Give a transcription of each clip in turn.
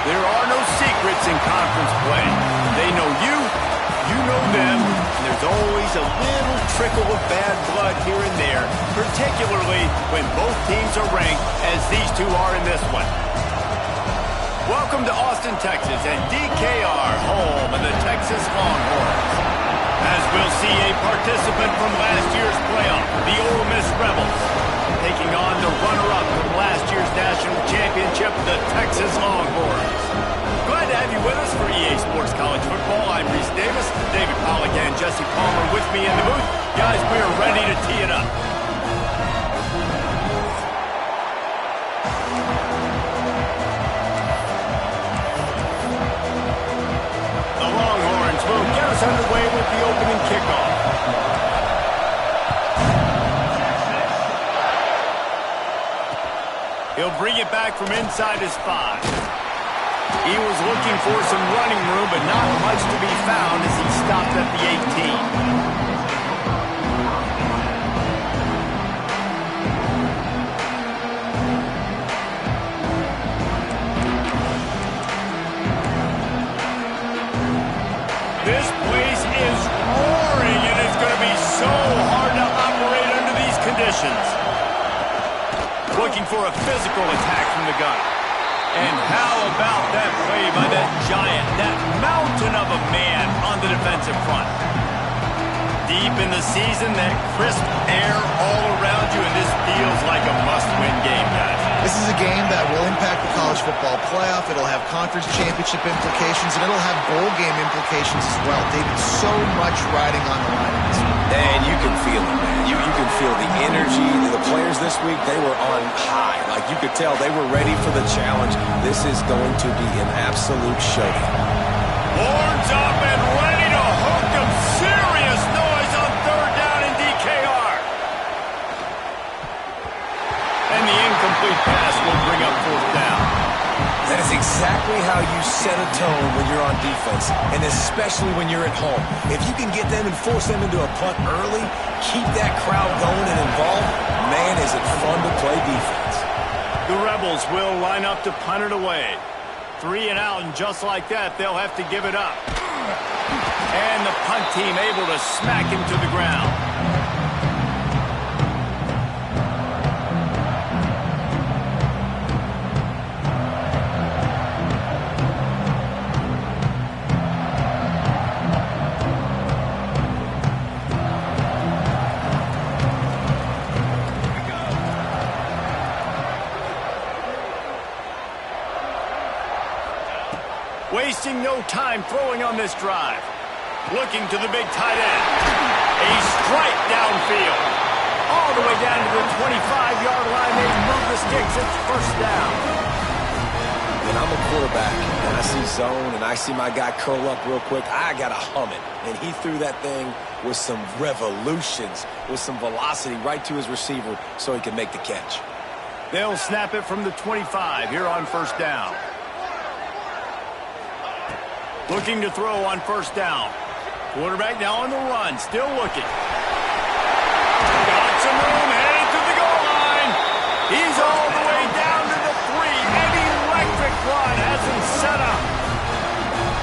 There are no secrets in conference play. They know you, you know them, and there's always a little trickle of bad blood here and there, particularly when both teams are ranked, as these two are in this one. Welcome to Austin, Texas, and DKR, home of the Texas Longhorns. As we'll see a participant from last year's playoff, the Ole Miss Rebels, taking on the runner-up from last year's national championship, the Texas Longhorns. Glad to have you with us for EA Sports College Football. I'm Reese Davis, David Pollack and Jesse Palmer with me in the booth. Guys, we are ready to tee it up. The Longhorns will get us underway with the opening kickoff. He'll bring it back from inside his 5. He was looking for some running room, but not much to be found as he stopped at the 18. This place is roaring, and it's going to be so hard to operate under these conditions. Looking for a physical attack from the gun. And how about that play by that giant, that mountain of a man on the defensive front? Deep in the season, that crisp air all around you, and this feels like a must-win game, guys. This is a game that will impact the college football playoff. It'll have conference championship implications, and it'll have bowl game implications as well. David, so much riding on the line in this one. And you can feel it, man. You can feel the energy. The players this week, they were on high. Like you could tell, they were ready for the challenge. This is going to be an absolute showdown. Horns up and ready to hook them. Serious noise on third down in DKR. And the incomplete pass will bring up fourth down. That is exactly how you set a tone when you're on defense, and especially when you're at home. If you can get them and force them into a punt early, keep that crowd going and involved, man, is it fun to play defense. The Rebels will line up to punt it away. 3 and out, and just like that, they'll have to give it up. And the punt team able to smack him to the ground. wasting no time throwing on this drive. Looking to the big tight end. A strike downfield. All the way down to the 25-yard line. They move the sticks. It's first down. When I'm a quarterback and I see zone and I see my guy curl up real quick, I got to hum it. And he threw that thing with some revolutions, with some velocity right to his receiver so he can make the catch. They'll snap it from the 25 here on first down. Looking to throw on first down. Quarterback now on the run, still looking. Got some room, headed to the goal line. He's all the way down to the 3. An electric run has him set up.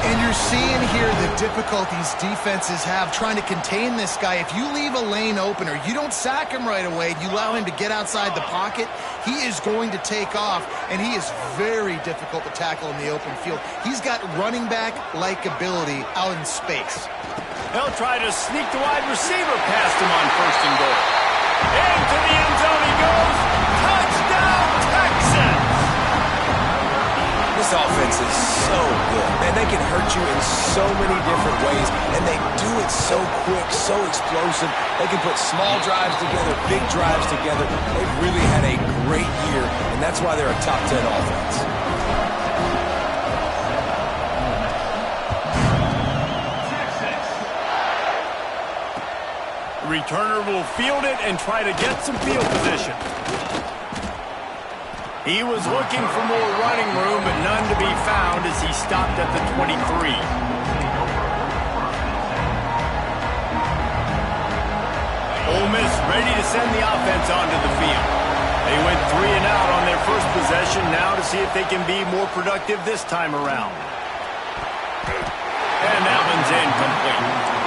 And you're seeing here the difficulties defenses have trying to contain this guy. If you leave a lane open or you don't sack him right away, you allow him to get outside the pocket, he is going to take off, and he is very difficult to tackle in the open field. He's got running back-like ability out in space. They'll try to sneak the wide receiver past him on first and goal. Into the end zone he goes. Touchdown, Texans! This offense is so good. Man, they can hurt you in so many different ways, and they do it so quick, so explosive. They can put small drives together, big drives together. They've really had a great year, and that's why they're a top 10 offense. Returner will field it and try to get some field position. He was looking for more running room, but none to be found as he stopped at the 23. Ole Miss ready to send the offense onto the field. They went 3 and out on their first possession, now to see if they can be more productive this time around. And that one's incomplete.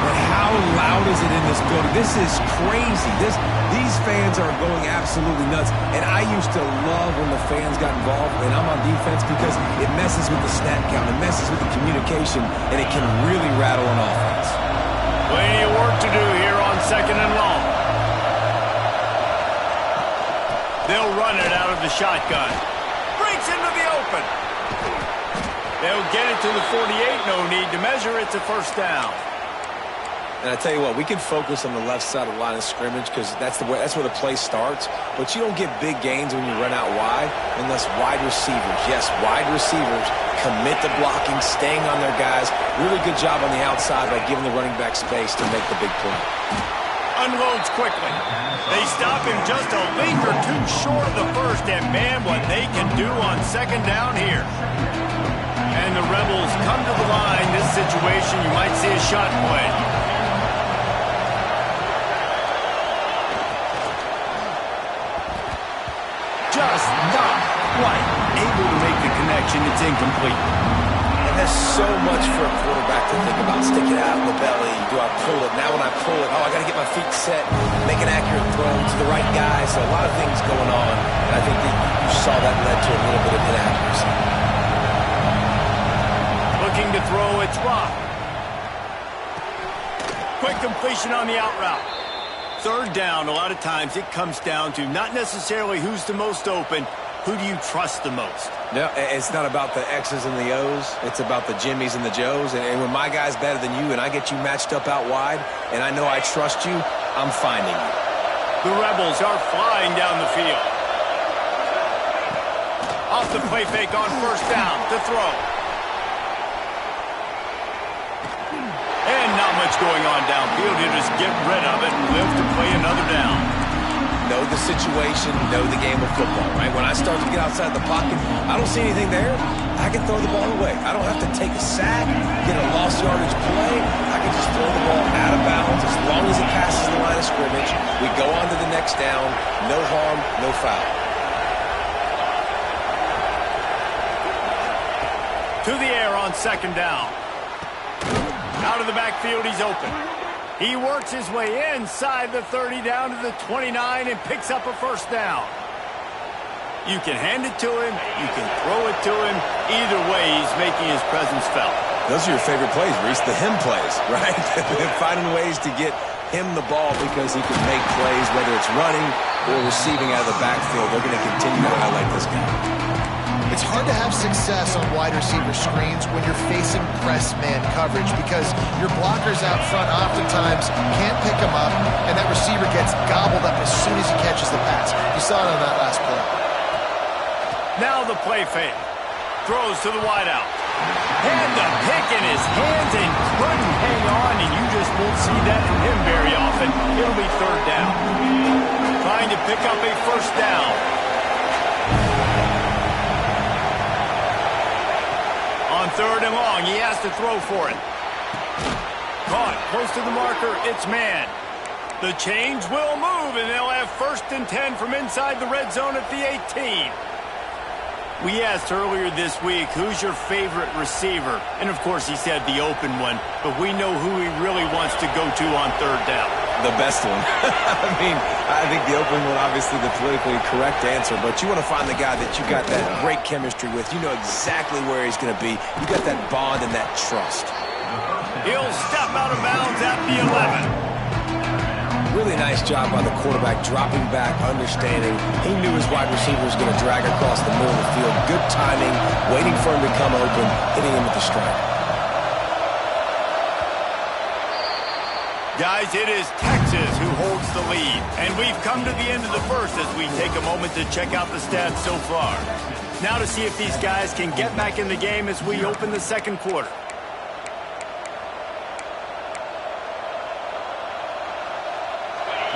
But how loud is it in this building? This is crazy. These fans are going absolutely nuts. And I used to love when the fans got involved, and I'm on defense, because it messes with the snap count, it messes with the communication, and it can really rattle an offense. Plenty of work to do here on second and long. They'll run it out of the shotgun. Breaks into the open. They'll get it to the 48. No need to measure. It's a first down. And I tell you what, we can focus on the left side of the line of scrimmage because that's where the play starts. But you don't get big gains when you run out wide unless wide receivers, yes, wide receivers, commit to blocking, staying on their guys. Really good job on the outside by giving the running back space to make the big play. Unloads quickly. They stop him just a length or two short of the first, and man, what they can do on second down here. And the Rebels come to the line. This situation, you might see a shot play. Just not quite able to make the connection. It's incomplete. And there's so much for a quarterback to think about. Stick it out in the belly. Do I pull it? Now when I pull it, I got to get my feet set, make an accurate throw to the right guy. So a lot of things going on. And I think that you saw that led to a little bit of inaccuracy. Looking to throw, it's Rock. Quick completion on the out route. Third down, a lot of times it comes down to not necessarily who's the most open, who do you trust the most? Yeah, it's not about the X's and the O's. It's about the Jimmies and the Joes. And when my guy's better than you and I get you matched up out wide and I know I trust you, I'm finding you. The Rebels are flying down the field. Off the play fake on first down to throw. And not much going on downfield. You just get rid of it and live to play another down. Know the situation, know the game of football, right? When I start to get outside the pocket, I don't see anything there. I can throw the ball away. I don't have to take a sack, get a lost yardage play. I can just throw the ball out of bounds as long as it passes the line of scrimmage. We go on to the next down. No harm, no foul. To the air on second down. Out of the backfield, he's open. He works his way inside the 30 down to the 29 and picks up a first down. You can hand it to him. You can throw it to him. Either way, he's making his presence felt. Those are your favorite plays, Reese, the him plays, right? Finding ways to get him the ball because he can make plays, whether it's running or receiving out of the backfield. They're going to continue to highlight this guy. It's hard to have success on wide receiver screens when you're facing press man coverage because your blockers out front oftentimes can't pick them up, and that receiver gets gobbled up as soon as he catches the pass. You saw it on that last play. Now the play fake. Throws to the wideout. Had the pick in his hands and couldn't hang on, and you just won't see that from him very often. It'll be third down. Trying to pick up a first down. On third and long, he has to throw for it. Caught close to the marker, it's man. The chains will move, and they'll have first and 10 from inside the red zone at the 18. We asked earlier this week, who's your favorite receiver? And, of course, he said the open one, but we know who he really wants to go to on third down. The best one. I think the open one, obviously the politically correct answer, but you want to find the guy that you got that great chemistry with. You know exactly where he's going to be. You got that bond and that trust. He'll step out of bounds at the 11. Really nice job by the quarterback, dropping back, understanding. He knew his wide receiver was going to drag across the middle of the field. Good timing, waiting for him to come open, hitting him with the strike. Guys, it is Texas who holds the lead. And we've come to the end of the first as we take a moment to check out the stats so far. Now to see if these guys can get back in the game as we open the second quarter.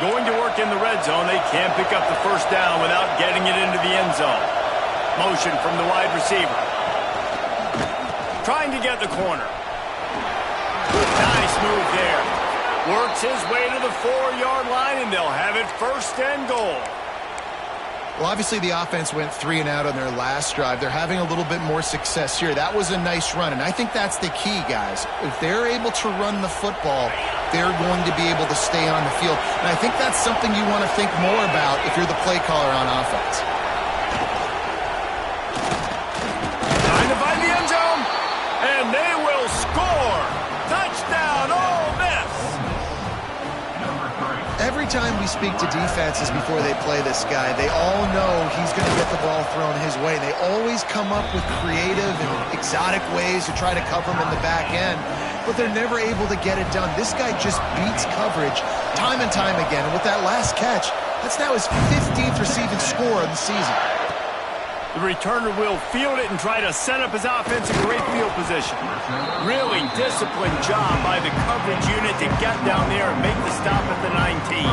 Going to work in the red zone, they can't pick up the first down without getting it into the end zone. Motion from the wide receiver. Trying to get the corner. Nice move there. Works his way to the 4-yard line, and they'll have it first and goal. Well, obviously the offense went 3 and out on their last drive. They're having a little bit more success here. That was a nice run, and I think that's the key, guys. If they're able to run the football, they're going to be able to stay on the field. And I think that's something you want to think more about if you're the play caller on offense. Trying to find the end zone, and they will score. Touchdown, Ole Miss. Every time we speak to defenses before they play this guy, they all know he's going to get the ball thrown his way. They always come up with creative and exotic ways to try to cover him in the back end, but they're never able to get it done. This guy just beats coverage time and time again, and with that last catch, that's now his 15th receiving score of the season. The returner will field it and try to set up his offense in great field position. Really disciplined job by the coverage unit to get down there and make the stop at the 19.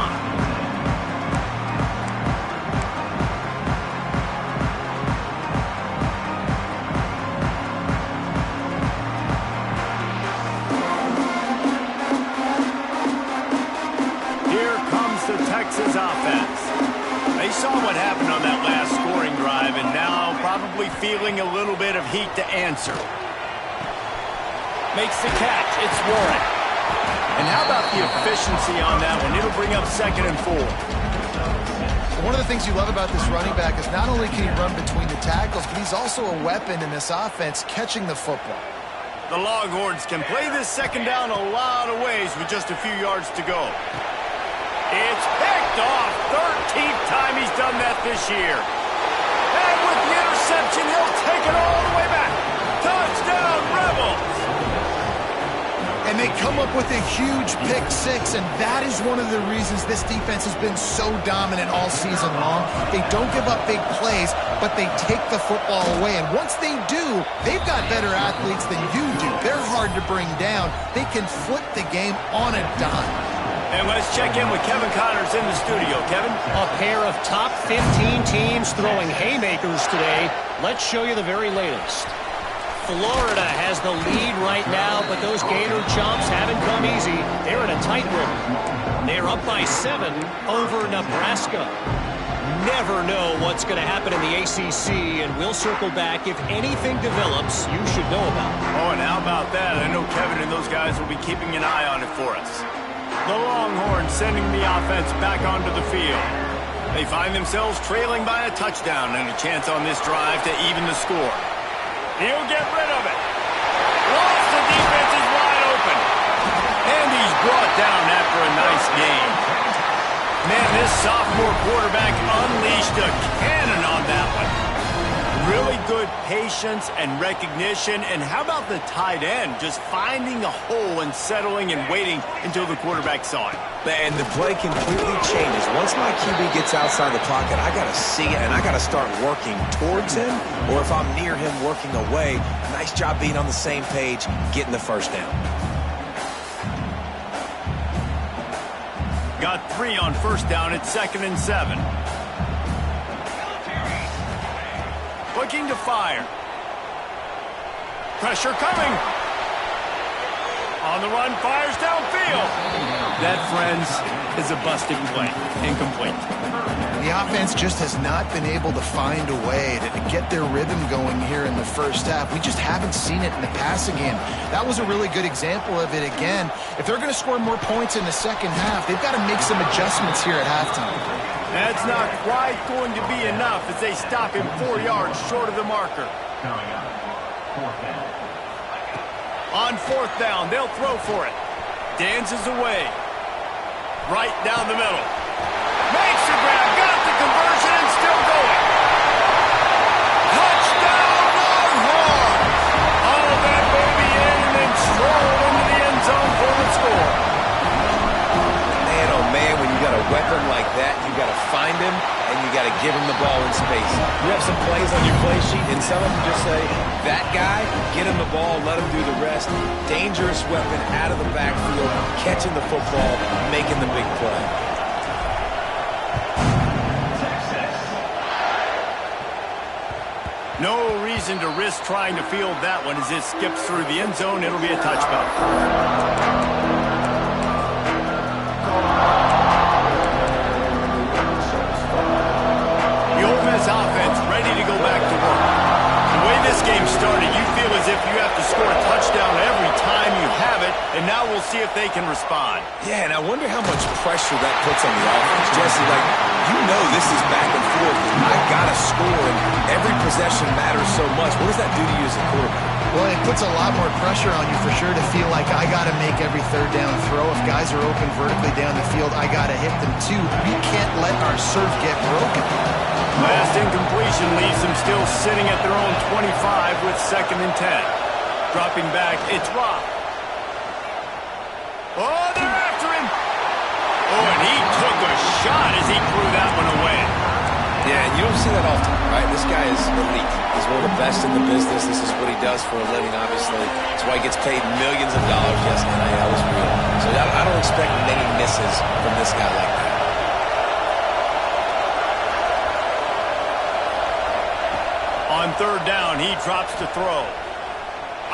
Texas offense. They saw what happened on that last scoring drive and now probably feeling a little bit of heat to answer. Makes the catch. It's Warren. And how about the efficiency on that one? It'll bring up 2nd and 4. One of the things you love about this running back is not only can he run between the tackles, but he's also a weapon in this offense catching the football. The Longhorns can play this second down a lot of ways with just a few yards to go. It's picked off. 13th time he's done that this year. And with the interception, he'll take it all the way back. Touchdown, Rebels! And they come up with a huge pick 6, and that is one of the reasons this defense has been so dominant all season long. They don't give up big plays, but they take the football away. And once they do, they've got better athletes than you do. They're hard to bring down. They can flip the game on a dime. And let's check in with Kevin Connors in the studio. Kevin? A pair of top 15 teams throwing haymakers today. Let's show you the very latest. Florida has the lead right now, but those Gator Chomps haven't come easy. They're in a tight one. They're up by 7 over Nebraska. Never know what's going to happen in the ACC, and we'll circle back if anything develops you should know about. Oh, and how about that? I know Kevin and those guys will be keeping an eye on it for us. The Longhorns sending the offense back onto the field. They find themselves trailing by a touchdown and a chance on this drive to even the score. He'll get rid of it. Once the defense is wide open. And he's brought down after a nice game. Man, this sophomore quarterback unleashed a cannon on that one. Really good patience and recognition. And how about the tight end? Just finding a hole and settling and waiting until the quarterback saw it. And the play completely changes. Once my QB gets outside the pocket, I got to see it, and I got to start working towards him, or if I'm near him, working away. Nice job being on the same page, getting the first down. Got 3 on first down. It's 2nd and 7. Looking to fire. Pressure coming. On the run, fires downfield. That, friends, is a busted play. Incomplete. The offense just has not been able to find a way to get their rhythm going here in the first half. We just haven't seen it in the passing game. That was a really good example of it again. If they're going to score more points in the second half, they've got to make some adjustments here at halftime. That's not quite going to be enough as they stop him 4 yards short of the marker. On 4th down, they'll throw for it. Dances away. Right down the middle. Makes the grab, got the conversion, and still going. Touchdown, Longhorns! All that baby in and then stroll into the end zone for the score. Man, oh man, when you got a weapon like that, you got to find him, and you got to give him the ball in space. You have some plays on your play sheet, and some of them just say, that guy, get him the ball, let him do the rest. Dangerous weapon out of the backfield, catching the football, making the big play. No reason to risk trying to field that one as it skips through the end zone. It'll be a touchback. The Ole Miss offense ready to go back to work. The way this game started, you feel as if you have to score a touchdown every time you have it, and now we'll see if they can respond. Yeah, and I wonder how much pressure that puts on the offense. Jesse, like, you know this is back and forth. I got to score, and every possession matters so much. What does that do to you as a quarterback? Well, it puts a lot more pressure on you for sure to feel like I got to make every 3rd down throw. If guys are open vertically down the field, I got to hit them too. We can't let our serve get broken. Last incompletion leaves them still sitting at their own 25 with 2nd and 10. Dropping back, it's Rock. Oh, they're after him. Oh, and he took a shot as he threw that one away. Yeah, and you don't see that often, right? This guy is elite. He's one of the best in the business. This is what he does for a living, obviously. That's why he gets paid millions of dollars. Yes, NIL is real. So I don't expect many misses from this guy like that. On 3rd down, he drops to throw.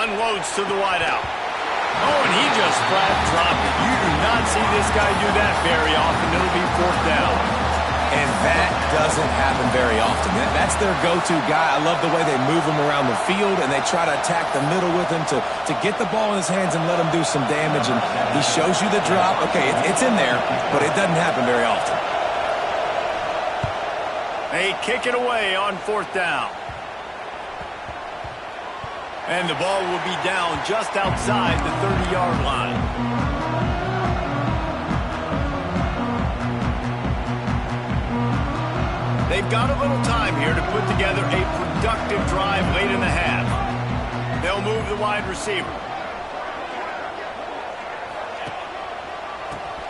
Unloads to the wideout. Oh, and he just flat dropped it. You do not see this guy do that very often. It'll be 4th down. And that doesn't happen very often. That's their go-to guy. I love the way they move him around the field, and they try to attack the middle with him to get the ball in his hands and let him do some damage. And he shows you the drop. Okay, it's in there, but it doesn't happen very often. They kick it away on 4th down. And the ball will be down just outside the 30-yard line. They've got a little time here to put together a productive drive late in the half. They'll move the wide receiver.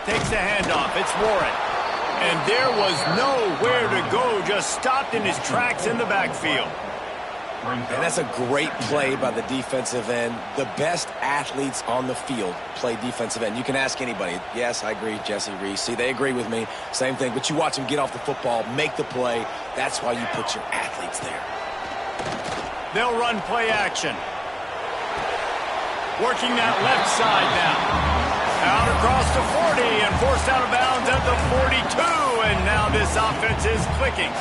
Takes the handoff. It's Warren. And there was nowhere to go. Just stopped in his tracks in the backfield. And that's a great play by the defensive end. The best athletes on the field play defensive end. You can ask anybody. Yes, I agree, Jesse Reese. See, they agree with me. Same thing. But you watch them get off the football, make the play. That's why you put your athletes there. They'll run play action. Working that left side now. Out across the 40 and forced out of bounds at the 42. And now this offense is clicking.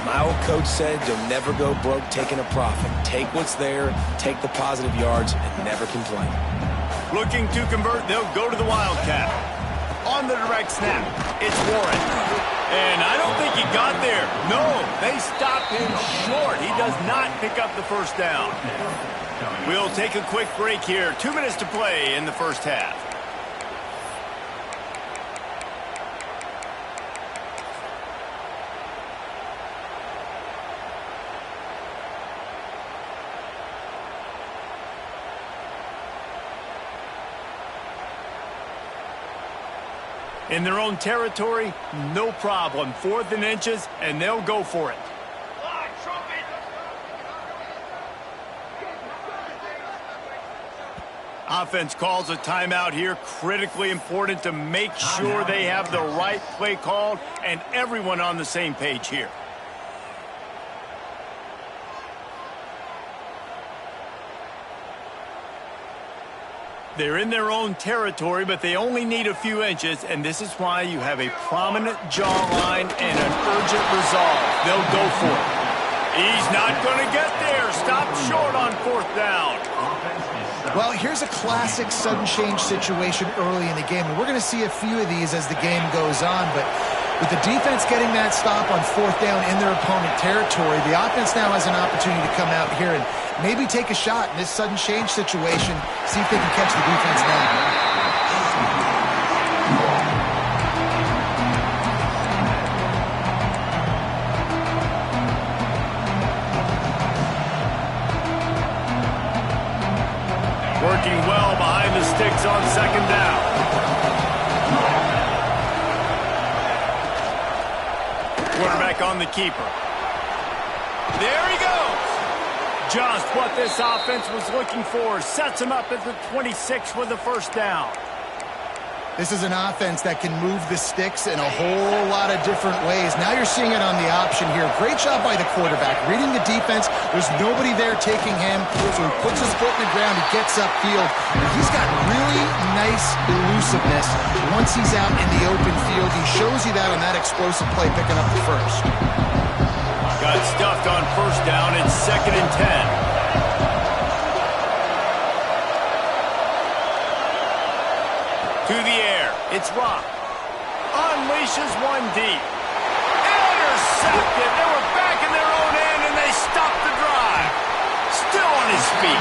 My old coach said you'll never go broke taking a profit. Take what's there, take the positive yards, and never complain. Looking to convert, they'll go to the Wildcat. On the direct snap, it's Warren. And I don't think he got there. No, they stopped him short. He does not pick up the first down. We'll take a quick break here. 2 minutes to play in the first half. In their own territory, no problem. 4th and inches, and they'll go for it. Offense calls a timeout here. Critically important to make sure they have the right play called and everyone on the same page here. They're in their own territory, but they only need a few inches, and this is why you have a prominent jawline and an urgent resolve. They'll go for it. He's not going to get there. Stop short on 4th down. Well, here's a classic sudden change situation early in the game, and we're going to see a few of these as the game goes on, but with the defense getting that stop on 4th down in their opponent territory, the offense now has an opportunity to come out here and maybe take a shot in this sudden change situation, see if they can catch the defense now. Working well behind the sticks on 2nd down. Quarterback on the keeper. There he goes. Just what this offense was looking for. Sets him up at the 26 with the 1st down. This is an offense that can move the sticks in a whole lot of different ways. Now you're seeing it on the option here. Great job by the quarterback. Reading the defense, there's nobody there taking him, so he puts his foot in the ground, he gets upfield. And he's got really nice elusiveness once he's out in the open field. He shows you that on that explosive play, picking up the 1st. Got stuffed on 1st down. It's 2nd and 10. To the air. It's Rock. Unleashes one deep. Intercepted. They were back in their own end, and they stopped the drive. Still on his feet.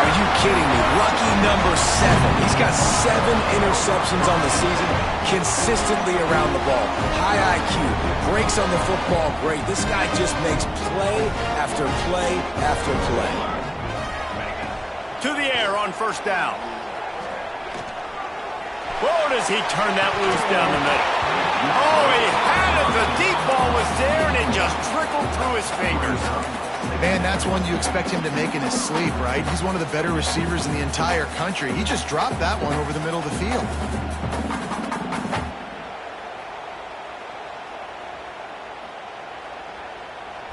Are you kidding me? Lucky number 7. He's got 7 interceptions on the season, consistently around the ball. High IQ, breaks on the football great. This guy just makes play after play after play. To the air on 1st down. Whoa, does he turn that loose down the middle? Oh, he had it. The deep ball was there, and it just trickled through his fingers. Man, that's one you expect him to make in his sleep, right? He's one of the better receivers in the entire country. He just dropped that one over the middle of the field.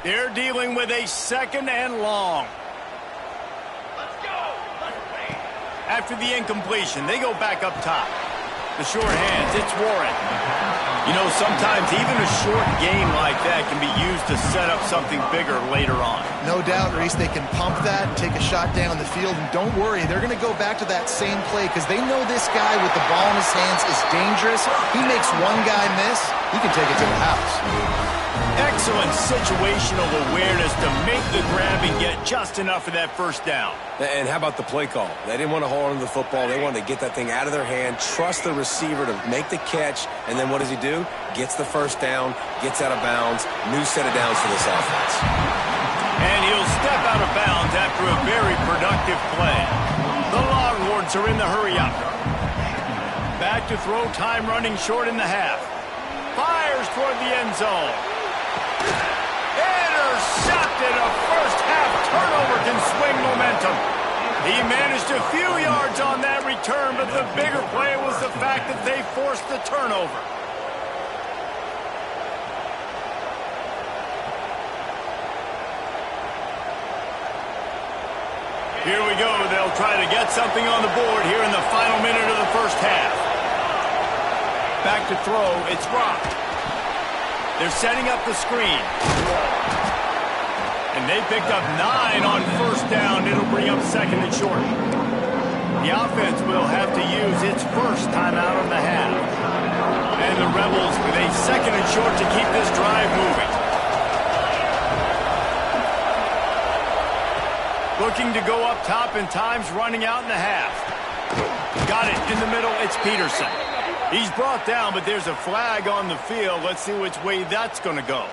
They're dealing with a 2nd and long. After the incompletion, they go back up top. The short hands, it's Warren. You know, sometimes even a short game like that can be used to set up something bigger later on. No doubt, Reese, they can pump that and take a shot down the field. And don't worry, they're going to go back to that same play because they know this guy with the ball in his hands is dangerous. He makes one guy miss, he can take it to the house. Excellent situational awareness to make the grab and get just enough of that 1st down. And how about the play call? They didn't want to hold on to the football. They wanted to get that thing out of their hand, trust the receiver to make the catch, and then what does he do? Gets the 1st down, gets out of bounds, new set of downs for this offense. And he'll step out of bounds after a very productive play. The Longhorns are in the hurry-up. Back to throw, time running short in the half. Fires toward the end zone. Intercepted. A first-half turnover can swing momentum. He managed a few yards on that return, but the bigger play was the fact that they forced the turnover. Here we go. They'll try to get something on the board here in the final minute of the 1st half. Back to throw. It's Rock. They're setting up the screen. And they picked up 9 on 1st down. It'll bring up 2nd and short. The offense will have to use its 1st timeout of the half. And the Rebels with a 2nd and short to keep this drive moving. Looking to go up top, and time's running out in the half. Got it in the middle. It's Peterson. He's brought down, but there's a flag on the field. Let's see which way that's going to go.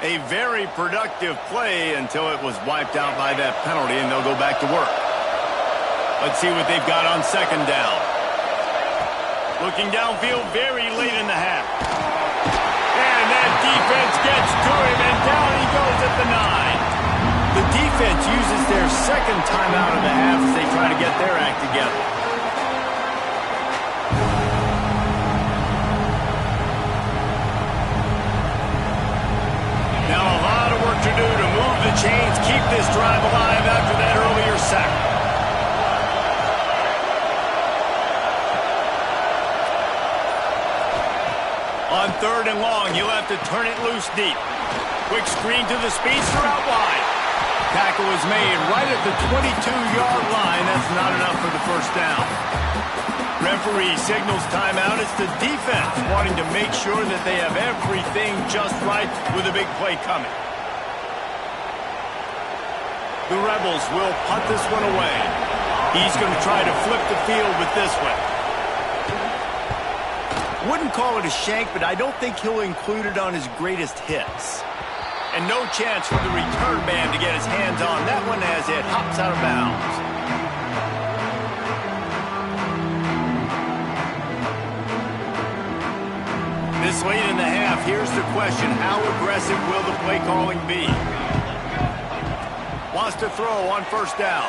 A very productive play until it was wiped out by that penalty, and they'll go back to work. Let's see what they've got on 2nd down. Looking downfield very late in the half. And that defense gets to him, and down he goes at the 9. The defense uses their second timeout of the half as they try to get their act together. Now a lot of work to do to move the chains, keep this drive alive after that earlier sack. On 3rd and long, he'll have to turn it loose deep. Quick screen to the speedster out wide. Tackle is made right at the 22-yard line. That's not enough for the first down. Referee signals timeout. It's the defense wanting to make sure that they have everything just right with a big play coming. The Rebels will punt this one away. He's going to try to flip the field with this one. Wouldn't call it a shank, but I don't think he'll include it on his greatest hits. And no chance for the return man to get his hands on that one as it hops out of bounds. This late in the half, here's the question. How aggressive will the play calling be? Wants to throw on 1st down.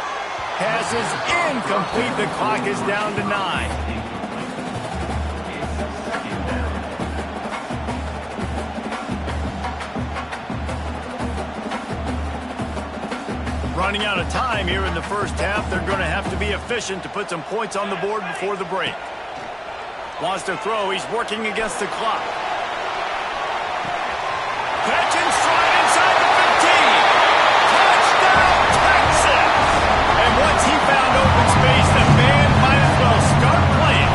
Passes incomplete. The clock is down to 9. Running out of time here in the first half. They're going to have to be efficient to put some points on the board before the break. Wants to throw. He's working against the clock. Catch and stride inside the 15. Touchdown, Texas! And once he found open space, the band might as well start playing.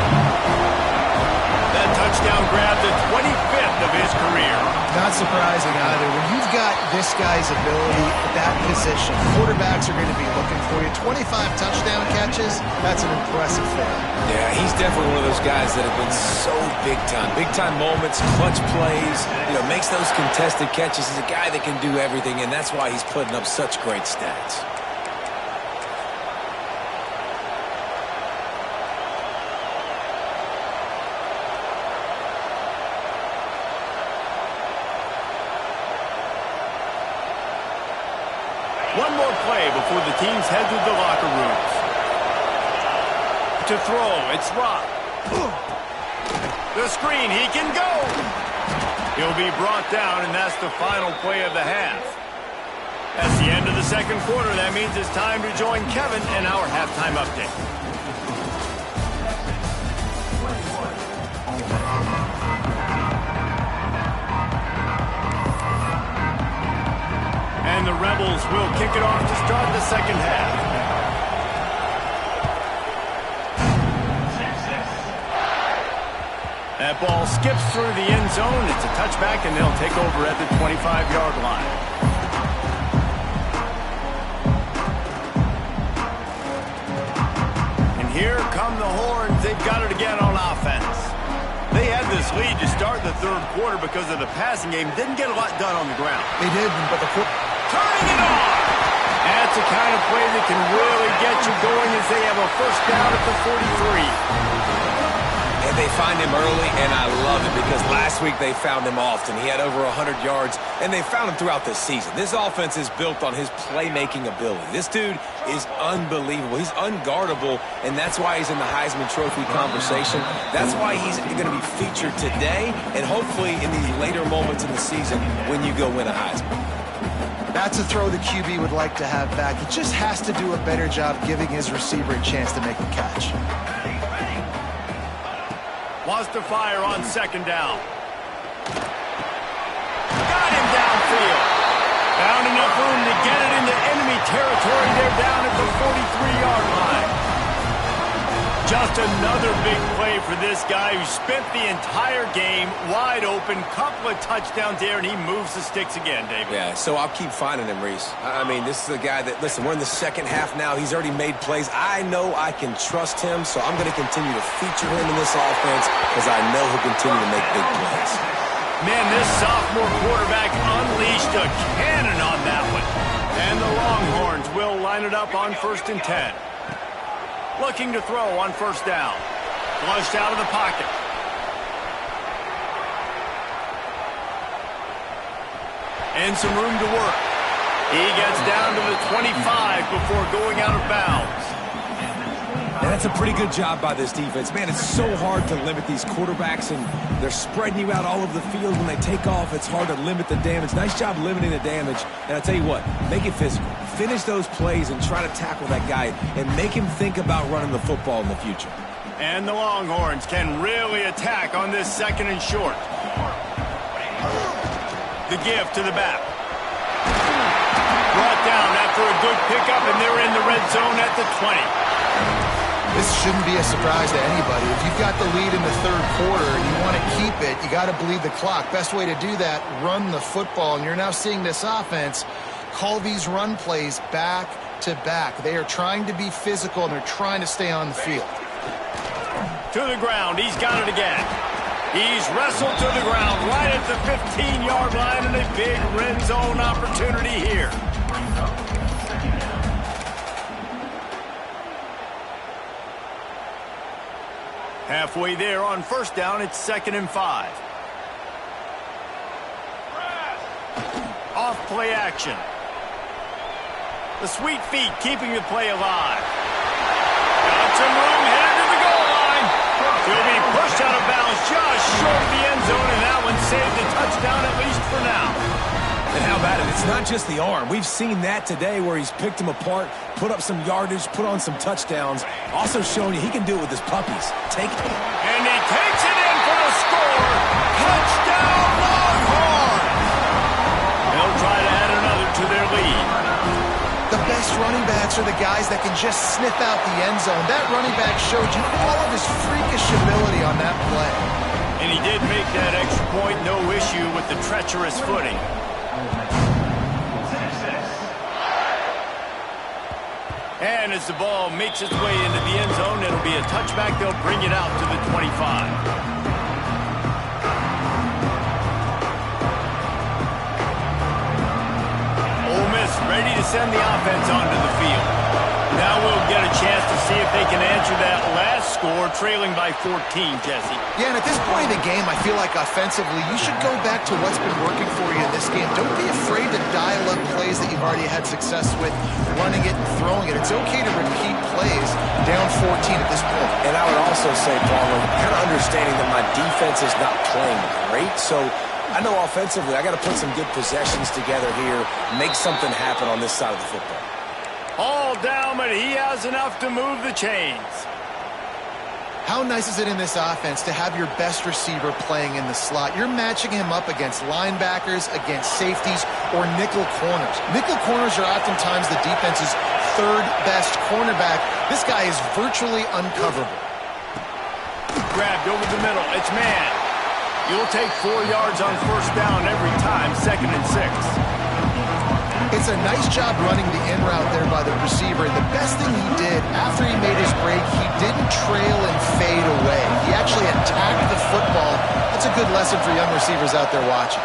That touchdown grabbed the 25th of his career. Not surprising either. When you've got this guy's ability at that position, quarterbacks are going to be looking for you. 25 touchdown catches, that's an impressive thing. Yeah, he's definitely one of those guys that have been so big time. Big time moments, clutch plays, makes those contested catches. He's a guy that can do everything, and that's why he's putting up such great stats. One more play before the teams head to the locker rooms. To throw, it's Rock. The screen, he can go. He'll be brought down, and that's the final play of the half. That's the end of the second quarter. That means it's time to join Kevin in our halftime update. And the Rebels will kick it off to start the second half. That ball skips through the end zone. It's a touchback, and they'll take over at the 25-yard line. And here come the horns. They've got it again on offense. They had this lead to start the third quarter because of the passing game. Didn't get a lot done on the ground. They did, but the turning it on. That's the kind of play that can really get you going as they have a first down at the 43. And they find him early, and I love it because last week they found him often. He had over 100 yards, and they found him throughout the season. This offense is built on his playmaking ability. This dude is unbelievable. He's unguardable, and that's why he's in the Heisman Trophy conversation. That's why he's going to be featured today and hopefully in these later moments in the season when you go win a Heisman. That's a throw the QB would like to have back. He just has to do a better job giving his receiver a chance to make the catch. Wants to fire on second down. Got him downfield. Found enough room to get it into enemy territory. They're down at the 43-yard line. Just another big play for this guy who spent the entire game wide open. Couple of touchdowns there, and he moves the sticks again, David. Yeah, so I'll keep finding him, Reese. I mean, this is a guy that, listen, we're in the second half now. He's already made plays. I know I can trust him, so I'm going to continue to feature him in this offense because I know he'll continue to make big plays. Man, this sophomore quarterback unleashed a cannon on that one. And the Longhorns will line it up on 1st and 10. Looking to throw on first down. Flushed out of the pocket. And some room to work. He gets down to the 25 before going out of bounds. And that's a pretty good job by this defense. Man, it's so hard to limit these quarterbacks, and they're spreading you out all over the field. When they take off, it's hard to limit the damage. Nice job limiting the damage. And I'll tell you what, make it physical. Finish those plays and try to tackle that guy and make him think about running the football in the future. And the Longhorns can really attack on this 2nd and short. The give to the back. Brought down after a good pickup, and they're in the red zone at the 20. This shouldn't be a surprise to anybody. If you've got the lead in the 3rd quarter and you want to keep it, you got to bleed the clock. Best way to do that, run the football. And you're now seeing this offense call these run plays back to back. They are trying to be physical, and they're trying to stay on the field. To the ground. He's got it again. He's wrestled to the ground right at the 15-yard line, and a big red zone opportunity here. Halfway there on 1st down, it's 2nd and 5. Off play action. The sweet feet keeping the play alive. Got some room, headed to the goal line. He'll be pushed out of bounds just short of the end zone, and that one saved the touchdown at least for now. And how about it? It's not just the arm. We've seen that today where he's picked them apart, put up some yardage, put on some touchdowns. Also showing you he can do it with his puppies. Take it. And he takes it in for the score. Touchdown, Longhorns! They'll try to add another to their lead. The best running backs are the guys that can just sniff out the end zone. That running back showed you all of his freakish ability on that play. And he did make that extra point, no issue with the treacherous footing. And as the ball makes its way into the end zone, it'll be a touchback. They'll bring it out to the 25. Ole Miss ready to send the offense onto the field. Now we'll get a chance to see if they can answer that last score, trailing by 14, Jesse. Yeah, and at this point in the game, I feel like offensively, you should go back to what's been working for you in this game. Don't be afraid to dial up plays that you've already had success with, running it and throwing it. It's okay to repeat plays down 14 at this point. And I would also say, Paul, kind of understanding that my defense is not playing great, so I know offensively I got to put some good possessions together here, make something happen on this side of the football. All down, but he has enough to move the chains. How nice is it in this offense to have your best receiver playing in the slot? You're matching him up against linebackers, against safeties, or nickel corners. Nickel corners are oftentimes the defense's 3rd best cornerback. This guy is virtually uncoverable. Grabbed over the middle. It's man. You'll take 4 yards on 1st down every time, 2nd and 6. It's a nice job running the in route there by the receiver. And the best thing he did after he made his break, he didn't trail and fade away. He actually attacked the football. That's a good lesson for young receivers out there watching.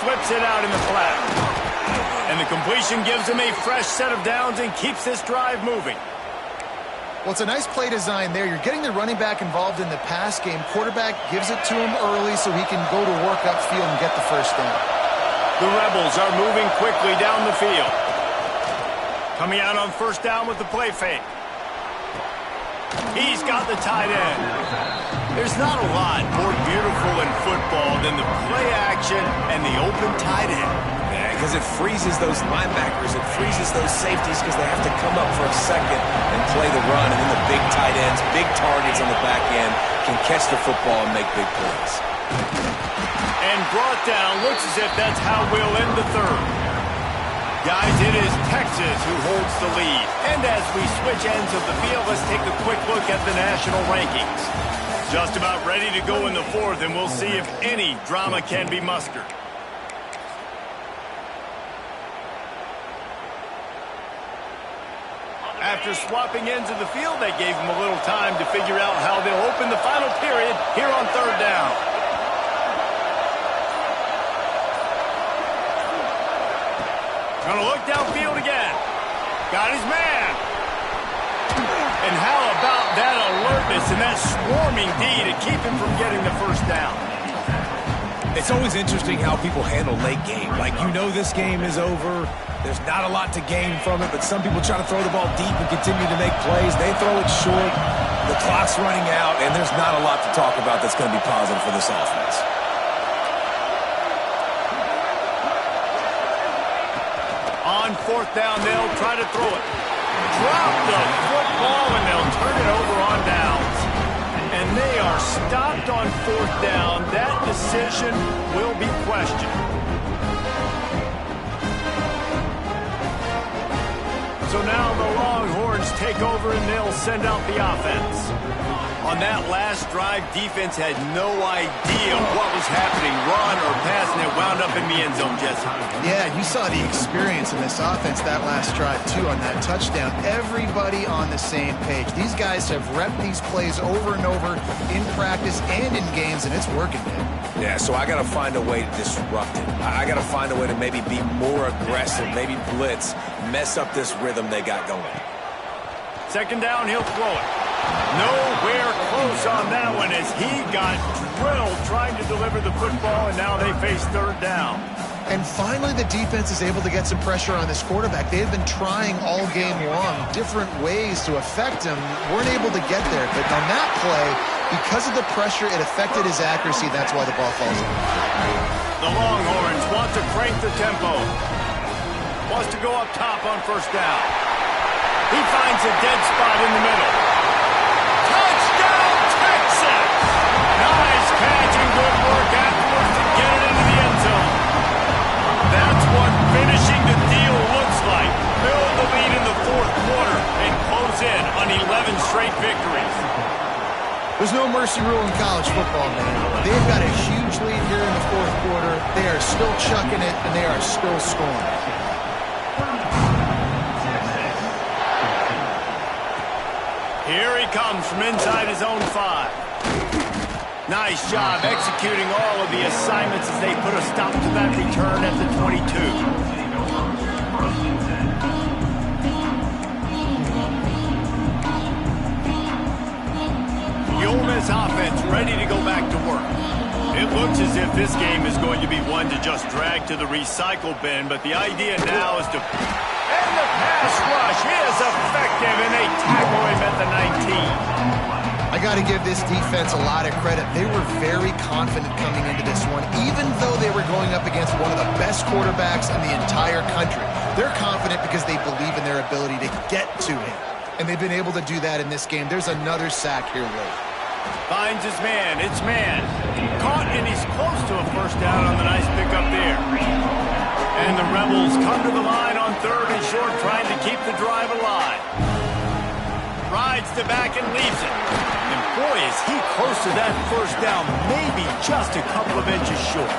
Flips it out in the flat. And the completion gives him a fresh set of downs and keeps this drive moving. Well, it's a nice play design there. You're getting the running back involved in the pass game. Quarterback gives it to him early so he can go to work upfield and get the 1st down. The Rebels are moving quickly down the field. Coming out on 1st down with the play fake. He's got the tight end. There's not a lot more beautiful in football than the play action and the open tight end. Yeah, because it freezes those linebackers. It freezes those safeties because they have to come up for a second and play the run. And then the big tight ends, big targets on the back end can catch the football and make big plays. And brought down. Looks as if that's how we'll end the 3rd. Guys, it is Texas who holds the lead. And as we switch ends of the field, let's take a quick look at the national rankings. Just about ready to go in the 4th, and we'll see if any drama can be mustered. After swapping ends of the field, they gave them a little time to figure out how they'll open the final period here on 3rd down. Gonna look downfield again. Got his man. And how about that alertness and that swarming D to keep him from getting the 1st down? It's always interesting how people handle late game. Like, you know this game is over. There's not a lot to gain from it, but some people try to throw the ball deep and continue to make plays. They throw it short. The clock's running out, and there's not a lot to talk about that's going to be positive for this offense. On fourth down, they'll try to throw it. Drop the football, and they'll turn it over on downs. And they are stopped on fourth down. That decision will be questioned. So now the Longhorns take over, and they'll send out the offense. On that last drive, defense had no idea what was happening, run or pass, and it wound up in the end zone, Jesse. Yeah, you saw the experience in this offense that last drive, too, on that touchdown. Everybody on the same page. These guys have repped these plays over and over in practice and in games, and it's working, man. Yeah, so I got to find a way to disrupt it. I got to find a way to maybe be more aggressive, maybe blitz, mess up this rhythm they got going. Second down, he'll throw it. Nowhere close on that one as he got drilled trying to deliver the football, and now they face third down. And finally, the defense is able to get some pressure on this quarterback. They've been trying all game long different ways to affect him. Weren't able to get there. But on that play, because of the pressure, it affected his accuracy. That's why the ball falls in. The Longhorns want to crank the tempo. Wants to go up top on first down. He finds a dead spot in the middle. Touchdown, Texas! Nice catch and good work afterwards to get it into the end zone. That's what finishing the deal looks like. Build the lead in the fourth quarter and close in on 11 straight victories. There's no mercy rule in college football, man. They've got a huge lead here in the fourth quarter. They are still chucking it, and they are still scoring. Here he comes from inside his own 5. Nice job executing all of the assignments as they put a stop to that return at the 22. The Ole Miss offense ready to go back to work. It looks as if this game is going to be one to just drag to the recycle bin, but the idea now is to... And the pass rush is effective, and they tackle him at the 19. I got to give this defense a lot of credit. They were very confident coming into this one, even though they were going up against one of the best quarterbacks in the entire country. They're confident because they believe in their ability to get to him, and they've been able to do that in this game. There's another sack here late. Finds his man. It's man. Caught, and he's close to a first down on the nice pickup there. And the Rebels come to the line on third and short, trying to keep the drive alive. Rides the back and leaves it. And boy, is he close to that first down, maybe just a couple of inches short.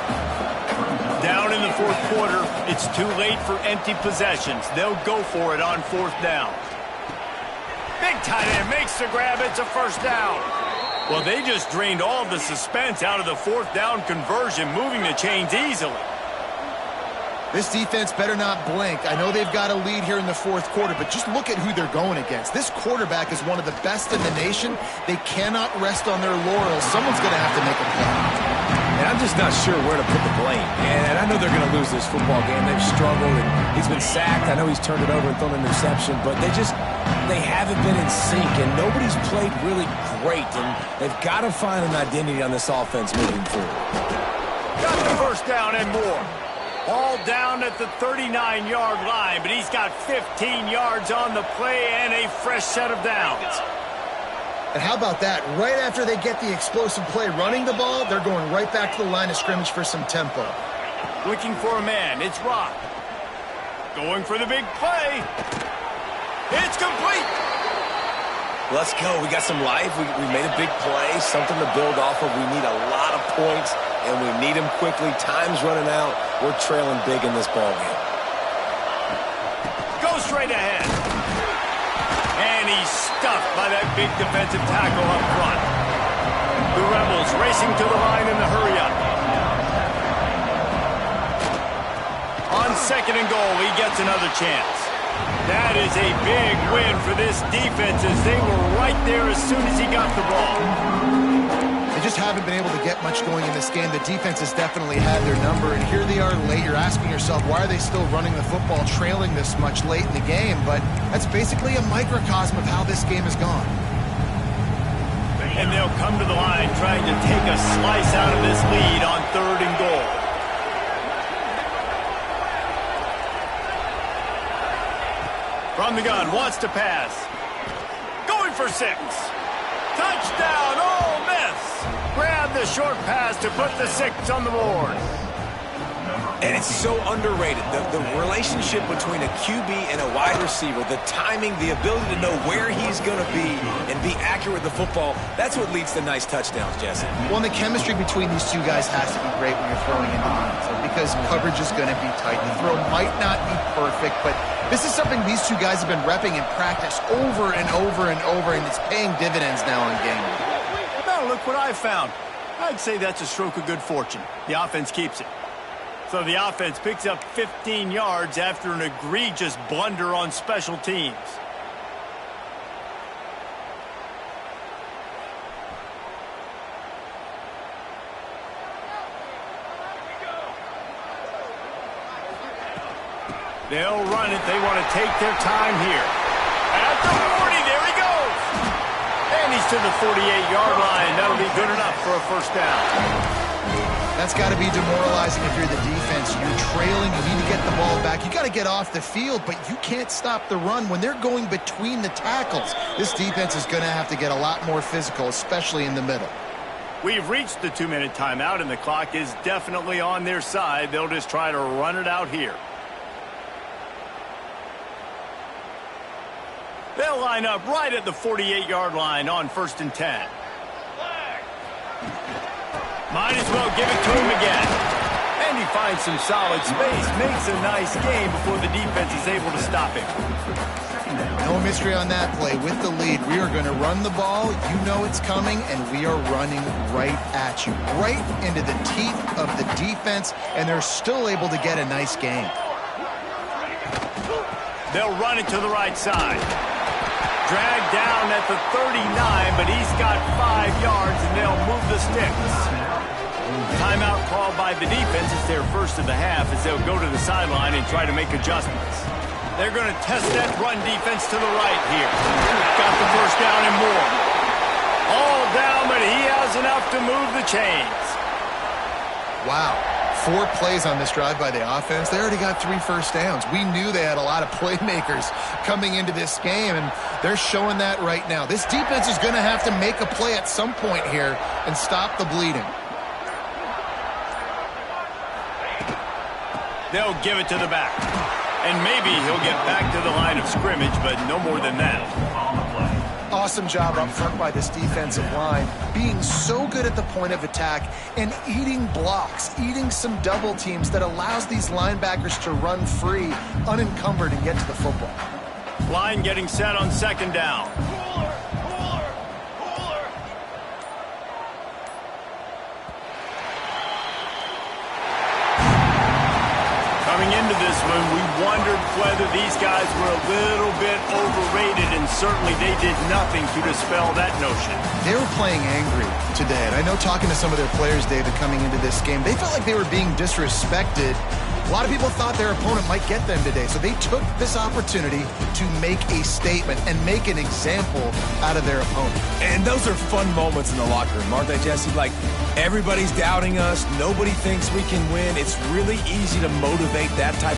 Down in the fourth quarter, it's too late for empty possessions. They'll go for it on fourth down. Big tight end makes the grab. It's a first down. Well, they just drained all the suspense out of the fourth down conversion, moving the chains easily. This defense better not blink. I know they've got a lead here in the fourth quarter, but just look at who they're going against. This quarterback is one of the best in the nation. They cannot rest on their laurels. Someone's going to have to make a play. And I'm just not sure where to put the blame. And I know they're going to lose this football game. They've struggled, and he's been sacked. I know he's turned it over and thrown an interception, but they haven't been in sync, and nobody's played really great. And they've got to find an identity on this offense moving forward. Got the first down and more. Ball down at the 39-yard line, but he's got 15 yards on the play and a fresh set of downs. And how about that? Right after they get the explosive play running the ball, they're going right back to the line of scrimmage for some tempo. Looking for a man. It's Rock. Going for the big play. It's complete. Let's go. We got some life. We made a big play, something to build off of. We need a lot of points, and we need them quickly. Time's running out. We're trailing big in this ballgame. Go straight ahead. And he's stuffed by that big defensive tackle up front. The Rebels racing to the line in the hurry-up. On second and goal, he gets another chance. That is a big win for this defense as they were right there as soon as he got the ball. They just haven't been able to get much going in this game. The defense has definitely had their number, and here they are late. You're asking yourself, why are they still running the football, trailing this much late in the game? But that's basically a microcosm of how this game has gone. And they'll come to the line trying to take a slice out of this lead on 3rd and goal. From the gun, wants to pass. Going for 6. Touchdown, Ole Miss. Grab the short pass to put the 6 on the board. And it's so underrated. The relationship between a QB and a wide receiver, the timing, the ability to know where he's going to be and be accurate with the football, that's what leads to nice touchdowns, Jesse. Well, and the chemistry between these two guys has to be great when you're throwing into the end zone because coverage is going to be tight. The throw might not be perfect, but this is something these two guys have been repping in practice over and over and over, and it's paying dividends now in game. Now look what I found. I'd say that's a stroke of good fortune. The offense keeps it. So the offense picks up 15 yards after an egregious blunder on special teams. They'll run it. They want to take their time here. At the 40, there he goes. And he's to the 48-yard line. That'll be good enough for a first down. That's got to be demoralizing if you're the defense. You're trailing. You need to get the ball back. You got to get off the field, but you can't stop the run when they're going between the tackles. This defense is going to have to get a lot more physical, especially in the middle. We've reached the 2-minute timeout, and the clock is definitely on their side. They'll just try to run it out here. They'll line up right at the 48-yard line on 1st and 10. Might as well give it to him again. And he finds some solid space, makes a nice game before the defense is able to stop him. No mystery on that play. With the lead, we are going to run the ball. You know it's coming, and we are running right at you, right into the teeth of the defense, and they're still able to get a nice game. They'll run it to the right side. Dragged down at the 39, but he's got 5 yards, and they'll move the sticks. Timeout called by the defense. It's their first of the half as they'll go to the sideline and try to make adjustments. They're going to test that run defense to the right here. Got the first down and more. All down, but he has enough to move the chains. Wow. 4 plays on this drive by the offense. They already got 3 first downs. We knew they had a lot of playmakers coming into this game, and they're showing that right now. This defense is going to have to make a play at some point here and stop the bleeding. They'll give it to the back. And maybe he'll get back to the line of scrimmage, but no more than that. Awesome job up front by this defensive line, being so good at the point of attack and eating blocks, eating some double teams that allows these linebackers to run free, unencumbered, and get to the football. Line getting set on 2nd down. Coming into this one, we wondered whether these guys were a little bit overrated, and certainly they did nothing to dispel that notion. They were playing angry today, and I know talking to some of their players, David, coming into this game, they felt like they were being disrespected. A lot of people thought their opponent might get them today, so they took this opportunity to make a statement and make an example out of their opponent. And those are fun moments in the locker room, aren't they, Jesse? Like, everybody's doubting us. Nobody thinks we can win. It's really easy to motivate that type